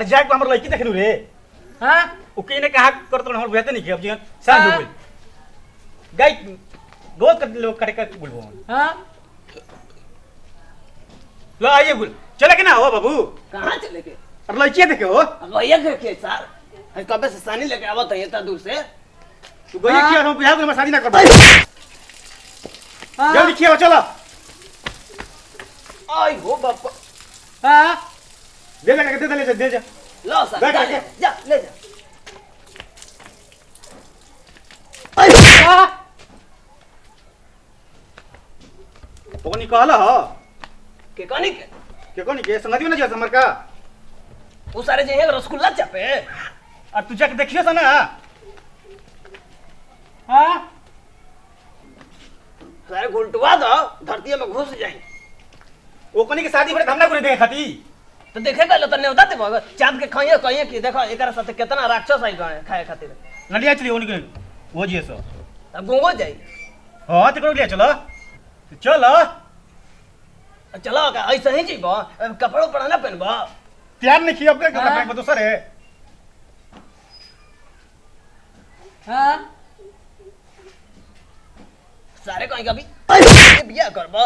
जाके हमर लड़की देखनु रे। हां ओ केने कहा करत हमर बेहते नहीं अब जी सांझ हो गई गाय गोद कर लोग कटे कर बोलबो। हां लो आइए बोल चले के ना हो बाबू। कहां चले के? अब लड़की देखे हो गैया के सर हम कबे से सानी लेके आवत है इतना दूर से। तू गैया किया हम बिहार में शादी ना कर जल्दी किया चलो। आई हो बापा। हां दे ले जा लो सर जा ले जा। ओनी कहला हो के कोनी के संगति में ना जा हमर का वो सारे जे है रसगुल्ला चापे और तू जाके देखियो सा ना। हां सारे घुलटवा दो धरती में घुस जाए। ओ कोनी के शादी भरे हमना को देखे खाती तो देखे गलो तो ने होता ते मगर चांद के खाइए कहिए कि देखो एकरा साथे कितना राक्षस आई गए खाए खातिर नडिया चली ओनी के वो जी सो अब गुंगो जाई। हां ते करो लिया चलो चलो चलो का ऐसे ही जीबो कपड़ो पर ना पहनबो तैयार नहीं किया अपने कपड़ा पहन दूसरे है। हां सारे कहीं कभी बियाह करबो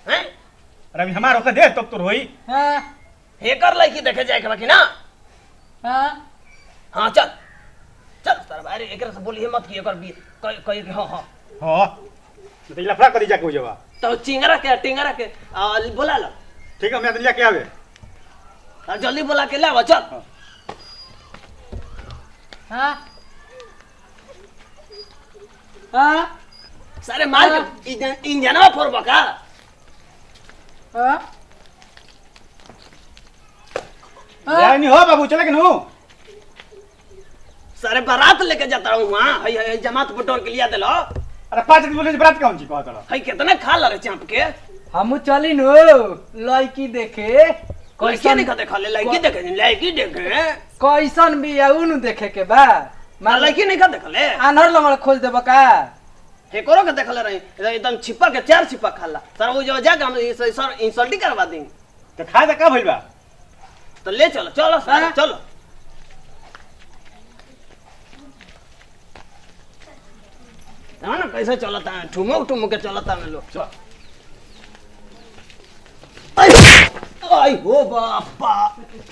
हैं। अरे अभी हमार होके दे तब तो रोई। हां हे कर लड़की देखे जाए के बाकी ना। हां हां चल चल सर भाई एकरा से बोली मत कि एकर भी कह हां हां हां तो लफड़ा कर जाके हो जावा तो टिंगरा के बोला लो। ठीक है मैं तो लेके आवे जल्दी बोला के लावा चल। हां हां सारे मार के इंजनवा फोड़बा का। हां यार नहीं हो बाबू चले के नु सारे बारात लेके जाता हूं वहां हई जमात बटोर के लिया देलो। अरे 5 दिन बोले बारात कौन ची कहत रहा हई कितना खा लरे चाप के हम चली नु लड़की देखे कैसे नहीं खाते खाले लड़की देखे कैसन भी है उनु देखे के बा मां लड़की नहीं खाते खाले आनर लंगड़ खोज देबा का हे करो के देखले रही एकदम छिपा के 4 छिपा खाला सर वो जो जाके हम सर इंसल्ट करवा देंगे तो खाए का भइल बा तो ले चलो चलो सर चलो। ना कैसे चलता है ठुमक के चलता है लोग। आई हो बापा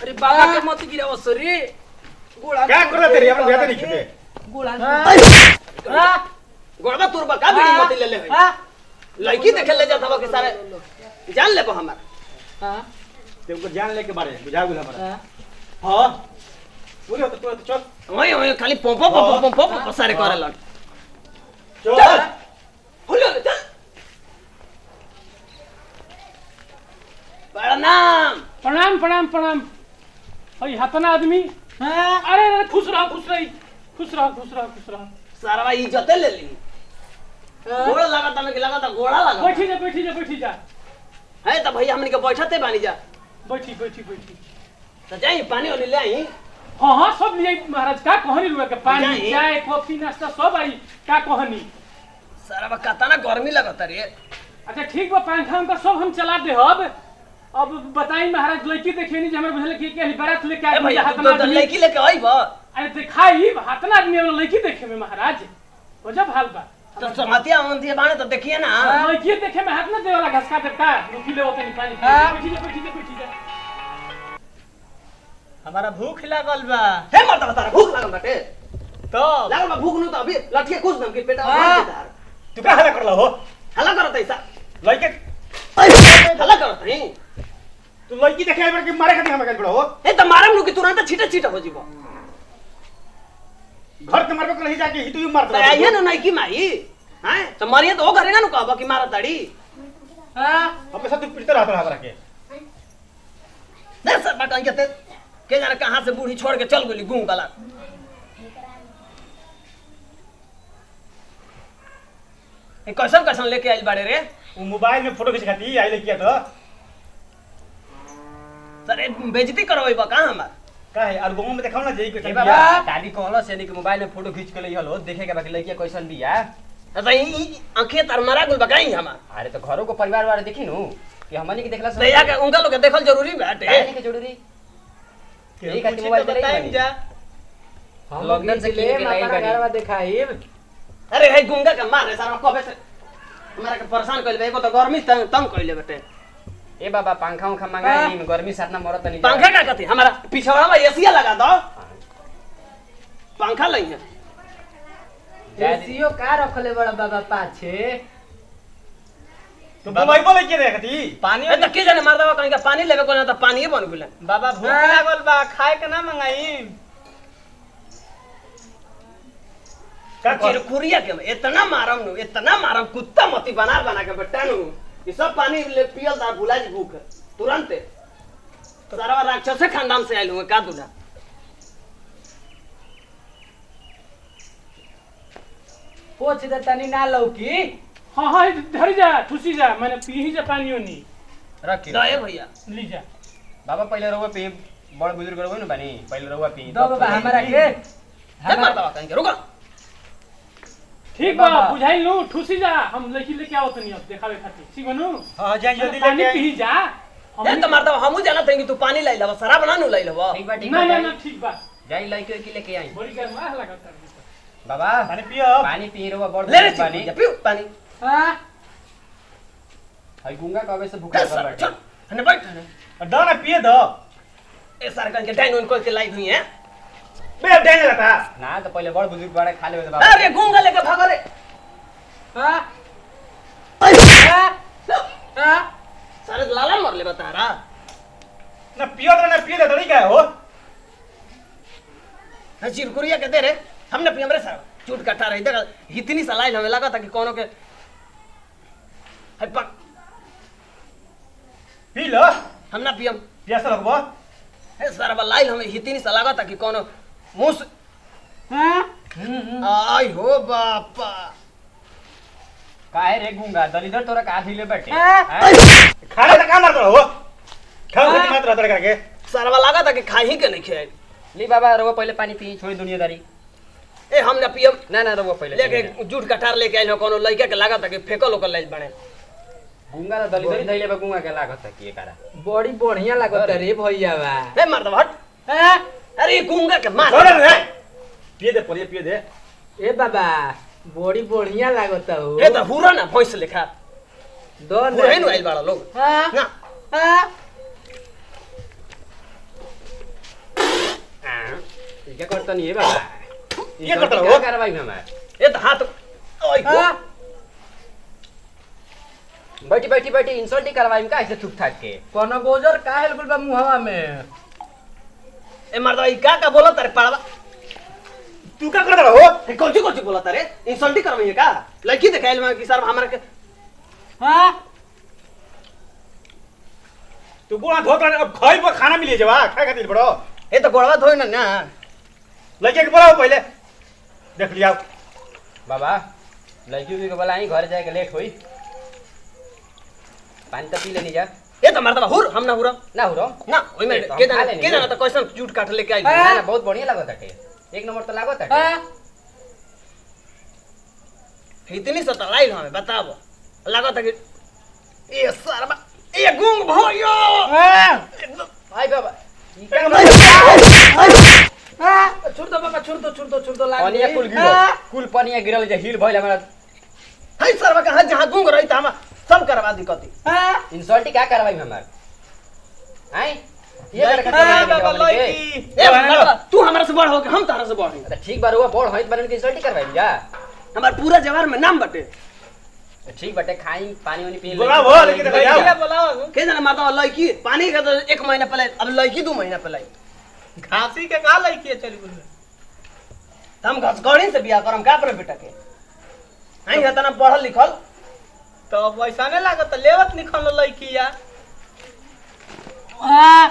अरे बाबा के मत गिराओ सरी गोड़ा क्या कर तेरी अपन बेहतर नहीं खेते गोड़ा। हां गोड़वा तुरबा का बीड़ी मत ले ले हां लड़की देखे ले जाता के सारे जान लेबो हमार। हां तुमको जान ले के बारे बुझा गुल हमारा। हां पूरे तो चल ओए खाली पोंपो सारे करे लग चल हुलो चल। प्रणाम प्रणाम प्रणाम प्रणाम अरे हतना आदमी। हां अरे अरे खुश रहो सारा इज्जत ले ली। गोड़ा लगाता गोड़ा लगा बैठी जा है तो भैया हमनी के बैठते बानी जा बैठी तो जाई पानी वाली ले आई। हाँ सब लिए महाराज का कहनी रुआ के पानी जाई। चाय कॉफी नाश्ता सब आई का कहनी। सारा बा कतना गर्मी लगता रे। अच्छा ठीक बा पंखा उनका सब हम चला दे अब बताई महाराज लड़की देखिए जे हमर बुझल के बारात लेके ए आ भैया हतना तो लड़की लेके आई बा अरे दिखाई हतना आदमी लड़की देखे में महाराज गजब हाल बा। तो समतिया अंतिया बाने तो देखिए ना लड़की देखे में हाथ ना दे वाला घसका देता रुकी ले होते नहीं पानी बैठी जा। हमारा भूख लागल बा हे मरता बता भूख लागल बाटे तो लागल बा भूख नु तो अभी लठिया कुछ दम के पेटा भर दे। तू का हला करला हो हल्ला करत ऐसा लड़के हल्ला करत है तू लड़की देखे बार के मारे खाती हम गल बड़ो हो ए त मारम नु कि तुरंत छीटा हो जीवो घर के मारबो कहीं जाके ही तू मार दे आइए ना नहीं की माई हैं तो मारिए तो ओ घरे ना नु कहबो कि मारा ताड़ी। हां अपने साथ तू पिटते रहता के नहीं सर बटन के जाने कहां से बूढ़ी छोड़ के चल गेली गूं गला। ए कैसन लेके आइल बाड़े रे। वो मोबाइल में फोटो खींच खाती आई किया तो सर ए बेइज्जती करबै बा कहां हमार का है और गांव में देखाओ ना जई ए कैसे बाबा दादी कहलो से के मोबाइल में फोटो खींच के लई हलो देखे के बाकी लड़की कैसन बिया। त ई आंखें तार मारा गुल बकाई हमार। अरे तो घरों को परिवार वाले देखी नु कि हमनी के देखला दया के उनका लोग देखल जरूरी बाटे काहे के जरूरी यही खातिर मोबाइल चलाई टाइम जा हम लॉकडाउन से ले किन के लाइल माता बानी। घरवा देखाइब अरे है गुंगा के मार रे सारा कबे से हमरा के परेशान कइले बे एगो तो गर्मी तंग कइले बेटे ए बाबा पंखा उखा मंगाई नहीं गर्मी साथ ना मरत नहीं पंखा का कथी हमारा पिछवाड़ा में एसी लगा दो पंखा लई है एसीओ का रखले बड़ा बाबा पाछे तो मोबाइल बोले के देखती पानी ए त के जाने मार दवा कहीं का पानी लेवे कोना त पानी बन गेल बाबा भूख लागल बा खाए के ना मंगाई का चिरकुरिया के इतना मारम कुत्ता मती बना के बेटा नु ये सब पानी ले पियल ता भुला जी भूख तुरंत सारा राक्षस से खानदान से आइल हुए का दूल्हा पोछ दे तनी ना लौकी हाँ हाँ धर जा ठुसी जा मैंने पी ही जा पानी ओनी रख दए भैया ली जा बाबा पहले रहुआ पी बड़ बुजुर्ग रहुआ न बानी पहले रहुआ पी दो बाबा हमारा के है मार दवा कहीं के रुको ठीक बा बुझाई लू ठुसी जा हम लड़की लेके आओ तनी अब देखावे खातिर ठीक बनू हां जाई जल्दी पानी लेके पी जा ए त मार दवा हमहु जाना थे कि तू पानी लाई लवा शराब ना नु लाई लवा ठीक बा ना ना ना ठीक बा जाई लइके के लेके आई बड़ी गर्मा लगता है बाबा पानी पियो पानी पी रहुआ बड़ ले रे बुजुर्ग बानी पियो पानी हां हई गुंगा कबे से भूखा चल बैठे हने बैठ हने दो ना पिए दो ए सार के डाइन उनको के लाई हुई है बे डाइन लगा ना तो पहले बड़ बुजुर्ग बड़े खा लेवे बाबा अरे गुंगा लेके भागो रे हां हां सारे लाला मर ले बता रहा ना पियो तो ना पिए दे तो नहीं क्या हो है चिरकुरिया के दे रे हमने पियम रे साहब चूट कटा रही देख इतनी सलाइल हमें लगा था कि कोनो के है पक पी लो हम ना पियम प्यासा लगबो है सारा लाइल हमें इतनी सा लगा था कि कोनो मुंह से आई हो बापा काहे रे गुंगा दलिदर तोरा का ढीले बैठे खाना का मार दो हो खाओ के मात्र रह करके सारा लगा था कि खाई के नहीं खाए ली बाबा रहुआ पहले पानी पी छोड़ी दुनियादारी ए हम ना पियम ना ना रहुआ पहले लेके जूट कटार लेके आइल हो कोनो लइका के लगा था कि फेकल ओकर लाइल बने गुंगा तो दलिदरी धइले बा गुंगा के लागत की करा बड़ी बढ़िया लागत रे भैया बा ए मार दो हट हां अरे गुंगा के मार छोड़ रे पिए दे परिए पिए दे ए बाबा बड़ी बढ़िया लागत हो ए त हुरा ना भैंस लेखा दो हुरा ही आइल बाड़ा लोग हां ना हां क्या करता नहीं है बाबा ये करता हो हो? कार्रवाई में हमारे ए त हाथ ओइ हो हां बैठी बैठी बैठी इंसल्ट ही कार्रवाई में का ऐसे थूक थाक के कोनो गोजर काहेल गुल बा मुहवा में ए मार दो ई का बोला तारे पाड़वा तू का कर रहा हो ए कौची कौची बोला तारे इंसल्ट ही करवई का लड़की देखाइल में कि सर हमरा के हां तू गोड़ा धो कर अब खाई पर खाना मिले जवा खाए खातिर बड़ो ए त गोड़वा धोइ ना लड़के के बोलाओ पहले देख लिया बाबा लड़की के बोला ही घर जाके लेट होई पानी तो पी लेनी जा ए त मार दो हुर हम ना हुरा ना हो रो ना ओइ में ए, तो हम के खा जाना लेनी ना। त कैसन जूट काट लेके आइल ना ना बहुत बढ़िया लागत है एक नंबर तो लागत है हां इतनी सा तलाइल हमें बताबो लगा था कि ए सरबा ए गुंग भयो आई बाबा छोड़ दो बाबा छोड़ दो पनिया कुल गिरल कुल पनिया गिरल जे हिल भइल हमरा है सरबा का हाथ जहां गुंग रही त हम सब करवा दी कती इंसल्ट क्या कार्रवाई में हमार आई ये कर बाबा लड़की ए बाबा तू हमरा से बड़ हो के हम तारा से बड़ हई अच्छा ठीक बार हुआ बोल होइत बरन के इंसल्ट ही करवाई जा हमार पूरा जवार में नाम बटे ठीक बटे खाई पानी वानी पी बोला वो लेकिन देखो यार बोलाओ के जाने माता लड़की पानी का तो 1 महीना पहले अब लड़की 2 महीना पहले घासी के का लड़की है चली बोल हम घसगड़ी से बियाह करम का पर बेटा के आई हतना पढ़ल लिखल तो वैसा नहीं लागत लेवत निकल लड़की या हां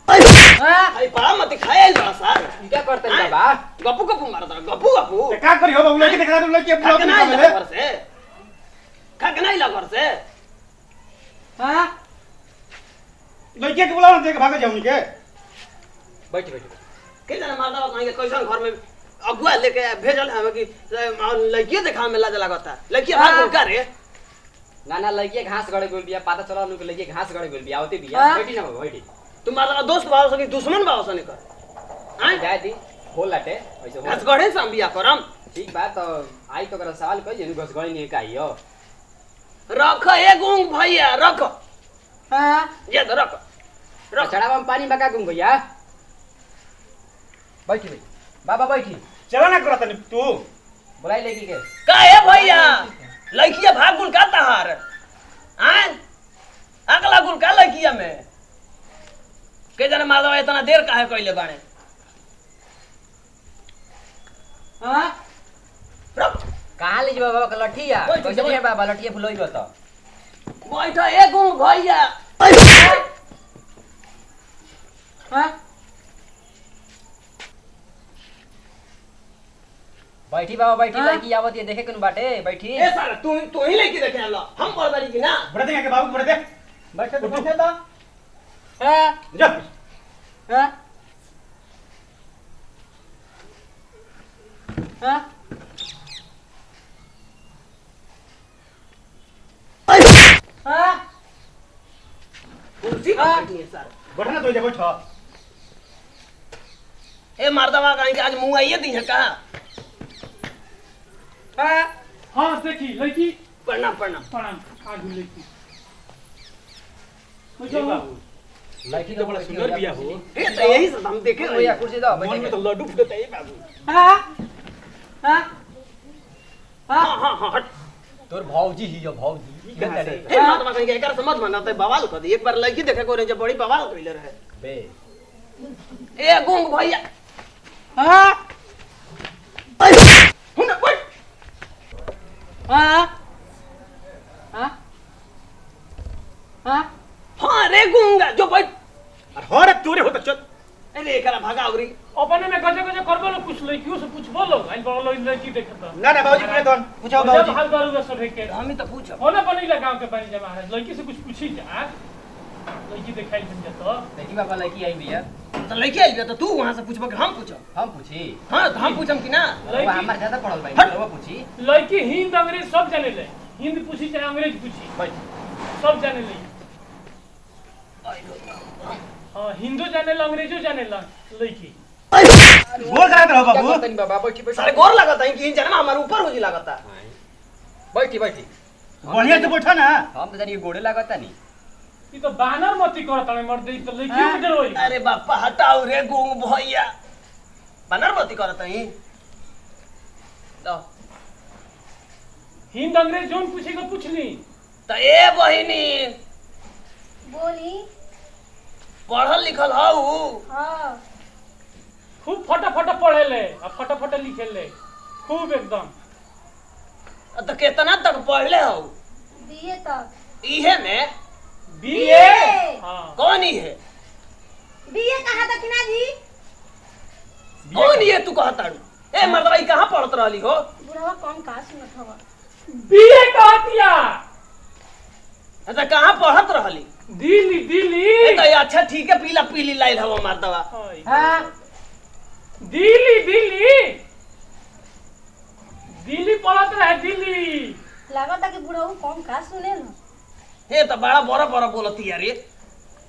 आई पढ़ा मत खाए बड़ा सार क्या करते हैं बाबा गप्पू गप्पू मारत गप्पू तो का करी हो बाबू लड़की देखा तुम लड़की अपना खगनाई अपनी लगा घर से खगनाई लगा घर से हां लड़की के बुलाओ देख भाग जाऊं के बैठ बैठ के जाने मारदा कहीं के कैसन घर में अगुआ लेके भेजल हमें कि लड़की देखा में लाज लगता लड़की भाग बोल का रे ना ना लइके घास गड़े गोल बिया पता चला नु के लइके घास गड़े गोल बिया आवते बिया हाँ? बैठी ना बैठी तुम मारा दोस्त भाव सके दुश्मन भाव सने कर हैं जाए दी खोल लाटे ऐसे हो घस गढ़े से हम बिया करम ठीक बात तो आई तो करा सवाल कह जेनु घस गड़ी नहीं काइयो रख ए गुंग भैया रख हाँ ये तो रख रख चढ़ावा में पानी बका गुम भैया बैठी भाई बाबा बैठी चला ना करा तनी तू बुलाई लेकी के का है भैया लड़किया भाग गुल का तहार हैं अगला गुल का लड़किया में के जाने माधव इतना देर काहे कइले बाणे हाँ रख कहां ले बाबा का लठिया बैठ, कैसे बैठ। है बाबा लठिया फुलोई बता बैठ ए गुंग भैया हाँ बैठी बाबा बैठी हाँ? लड़की आवत ये देखे कनु बाटे बैठी ए साला तू ही लेके देखे ला हम पढ़दारी की ना बढ़ दे के बाबू बढ़ दे बैठ तो बैठ जा हाँ जा हाँ हाँ हाँ कुर्सी पर बैठी है सर बैठना तो जा बैठ ए मर्दवा कहीं के आज मुंह आइए दी है का हाँ हाँ देखी लड़की प्रणाम प्रणाम प्रणाम आगू लड़की ए बाबू लड़की तो बड़ा सुंदर बिया हो ए तो यही सब हम देखे रहे भैया हैं। कुर्सी दो मन बैठे में तो लड्डू फुटता है बाबू हाँ हाँ हाँ हाँ हाँ हट तोर भौजी ही जो भौजी कहाँ से? ए मर्दवा कहीं के एकर समझ में ना तो बवाल कर दी एक बार लड़की देखे को जब बड़ी बवाल कइले रहे बे ए गुंग भैया हाँ हुन बैठ हाँ हाँ हाँ हां रे गुंगा जो बैठ हो रे तोरे होता चल अरे एकरा भागा उरी अपने में गजे गजे करबो लो कुछ लड़कियों से पूछ बोलो आई बोलो लड़की देखता ना ना बाबूजी पूछे तो पूछो जब बाबूजी हाल करूंगा सब के हम ही तो पूछो होना बनी लगाओ के पानी जमा है लड़की से कुछ पूछी जा लड़की दिखाई बन जाता देखी बाबा लड़की आई भैया तो लड़की आई तो तू वहां से पूछबो कि हम पूछो हम पूछी हां तो हम पूछम कि ना बाबा हमार ज्यादा पढ़ल भाई हट। वो पूछी लड़की हिंद अंग्रेज सब जाने ले हिंद पूछी चाहे अंग्रेज पूछी भाई सब जाने ले हाँ हिंदू जाने ला अंग्रेजो जाने ला लड़की बोल करा रहो क्या बाबू करतनी बाबा बैठी बैठी सारे गोर लगता है कि इन जन्म हमारे ऊपर हो जी लगता बैठी बैठी बढ़िया से बैठो ना हम तो जानी गोड़े लागता नहीं ये तो बानर मती करता है मर्द तो लड़कियों के डरोई अरे बापा हटाओ रे गुंग भैया बनरमती करत हई दो हिंद अंग्रेज जोन पूछेगा पूछ ली त ए बहिनी बोली पढ़ल लिखल हऊ हाँ खूब फटाफट पढ़े ले और फटाफट लिखे ले खूब एकदम त केतना तक पढ़ले हऊ दिए तक इहे में बीए हाँ कौन ही है दिए कहा था किना जी कौन ये तू कहताड़ू ए मर्दवा ई कहां पढ़त रहली हो बुढ़वा कौन का सुनत हवा बीए कहा दिया अच्छा कहां पढ़त रहली दिल्ली दिल्ली ए तो अच्छा ठीक है पीला पीली लाइल हवा मर्दवा हाँ दिल्ली दिल्ली दिल्ली पढ़त रहे दिल्ली लागता कि बुढ़वा कौन का सुने न हे तो बड़ा बड़ा बड़ा बोलती यार ये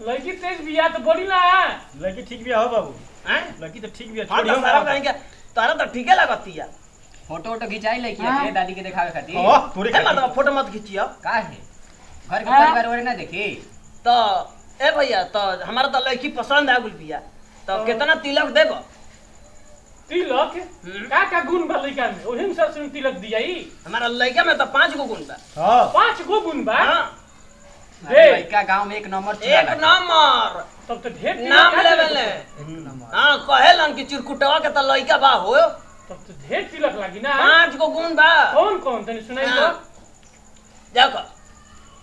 लड़की तेज बिया तो बोली ना लड़की ठीक भी हो बाबू हैं लड़की तो ठीक भी है हां छोड़ियो तो सारा कहेंगे तारा तो ठीके लगती है फोटो वोटो खिंचाई लड़की हाँ। के दादी के दिखावे खातिर ओ तोरे ए मर्दवा फोटो मत खींचियो का है घर के हाँ। परिवार वाले ना देखी तो ए भैया तो हमारा तो लड़की पसंद आ गुल बिया तो कितना तिलक देबो तिलक का गुण बा लड़का में ओही में से तिलक दिया ही हमारा लड़का में तो 5 गो गुण बा हां 5 गो गुण बा हां दे। लड़का गांव में एक नंबर एक नंबर तब तो ढेर तिलक नाम का लेवल देते। एक नंबर हां कहेलन कि चिरकुटवा के तो लड़का बा हो तब तो ढेर तिलक लागी ना 5 गो गुण बा कौन कौन तनी सुनाई हाँ। तो देखो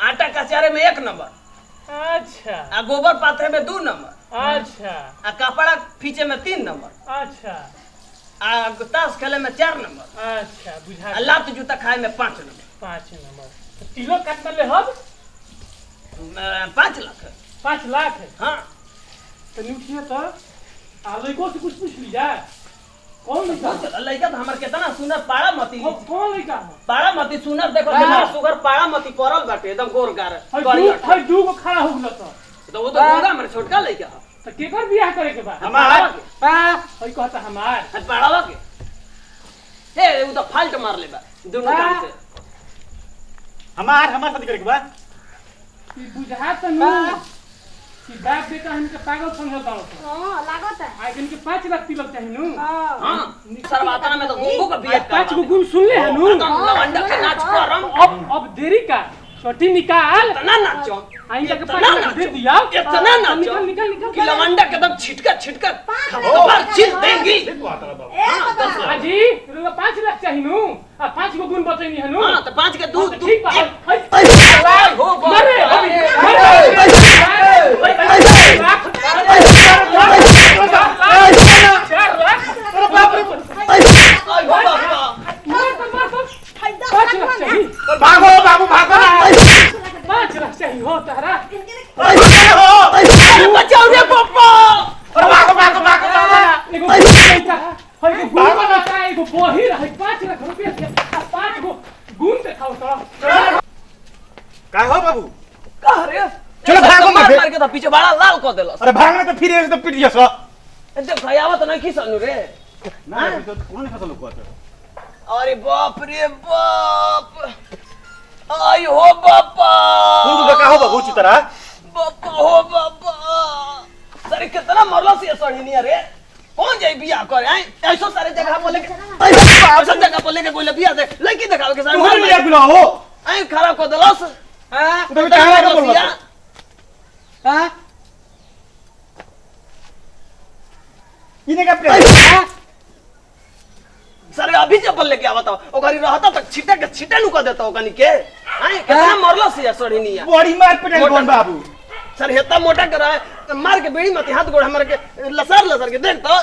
आटा कचारे में 1 नंबर अच्छा आ गोबर पाथरे में 2 नंबर अच्छा आ कपड़ा फीचे में 3 नंबर अच्छा आ ताश खेले में 4 नंबर अच्छा बुझा आ लात जूता खाए में 5 नंबर 5 नंबर तो तिलक कितना ले हब 5 लाख 5 लाख है हाँ तो न्यूठिए तो आ लड़को से कुछ पूछ लीजा कौन लड़का लइका तो हमर केतना सुनर पाड़ा मती कौन लड़का है पाड़ा मती सुनर देखो हमार सुगर पाड़ा मती परल बाटे एकदम गोरगार हई दू को खड़ा हो गेल तो वो तो गोगा हमर छोटका लइका ह तो केकर बियाह करे के बा हमार हई कहता हमार हट पाड़ावा के हे वो तो फाल्ट मार ले बा दोनों काम से हमार शादी करे के बा ई बुझा त नु कि बाप बेटा हमके पागल समझता हो हां लागत है आई के 5 लाख तिलक चाहिए नु हां सरवातना में तो गुंगू का बियाह 5 गो गुण सुन ले हनु लवंडा के नाच करम अब देरी का छोटी निकाल इतना नाचो आई के 5 लाख दे दिया इतना नाचो निकल निकल कि लवंडा के एकदम छिटका छिटका कबार छिल देंगी आजी रुला 5 लाख चाहिए नु आ 5 गो गुण बचैनी हनु हां तो 5 के दूध ठीक बा हो मरे भागो बाबू भागो 5 लाख चाहिए हो तारा बचाओ रे पप्पा अरे भागो भागो भागो एगो लड़का हई को गुण बता एगो बोही रही 5 लाख रुपया के 5 गो गुण देखाओ तो का हो बाबू कह रे चलो भागो मत मार के तो पीछे बड़ा लाल कर देलस अरे भागना तो फिर एक तो पिट जसो देख भैया तो नहीं खिसनु रे ना तो कौन फसल को अरे बाप रे बाप आई हो बापा कौन तो का हो बाबू चितरा बापा हो बापा सर कितना मरला से सड़ी नहीं रे कौन जाई बियाह करे आई ऐसो सारे जगह पर लेके ऐसा जगह पर लेके कोई बियाह दे लड़की दिखाओ के सारे कौन लिया बिना हो आई खराब कर देलस हां तो कहां का बोल हां इने का प्रेम सर अभी चप्पल लेके आवत हो ओकरी रहता तक छिटा के छिटा नु कर देता ओकनी के आई कितना मरला से सड़ी नहीं बड़ी मार पिटाई कौन बाबू सर हेता मोटा कर रहा है मार के बेड़ी मत हाथ गोड़ हमर के लसर के देख तो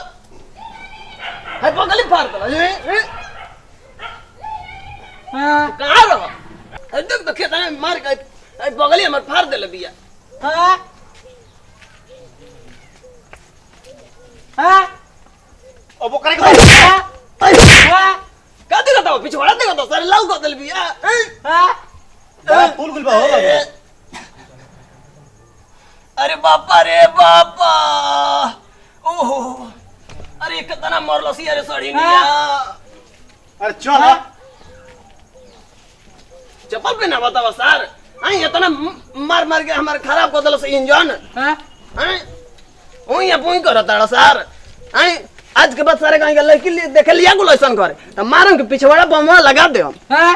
है बगली फाड़ दला हां कहां रहो देख तो खेत में मार के बगली हमर फाड़ देले बिया हां हां अब वो करे का देखता हो पिछवाड़ा देखता हो सर लाल को देले बिया हां फूल गुल बा हो बाबू अरे बापा रे बापा ओहो अरे कितना मरलो सी अरे सड़ी निया अरे चल चप्पल पे ना बतावा सर आई इतना मार के हमारे खराब कर देलो से इंजन हां ओई अपन करता सर आई आज के बाद सारे कहीं लड़की देखे लिया गुल ऐसा करे तो मारम के पिछवाड़ा बमवा लगा दे हम हां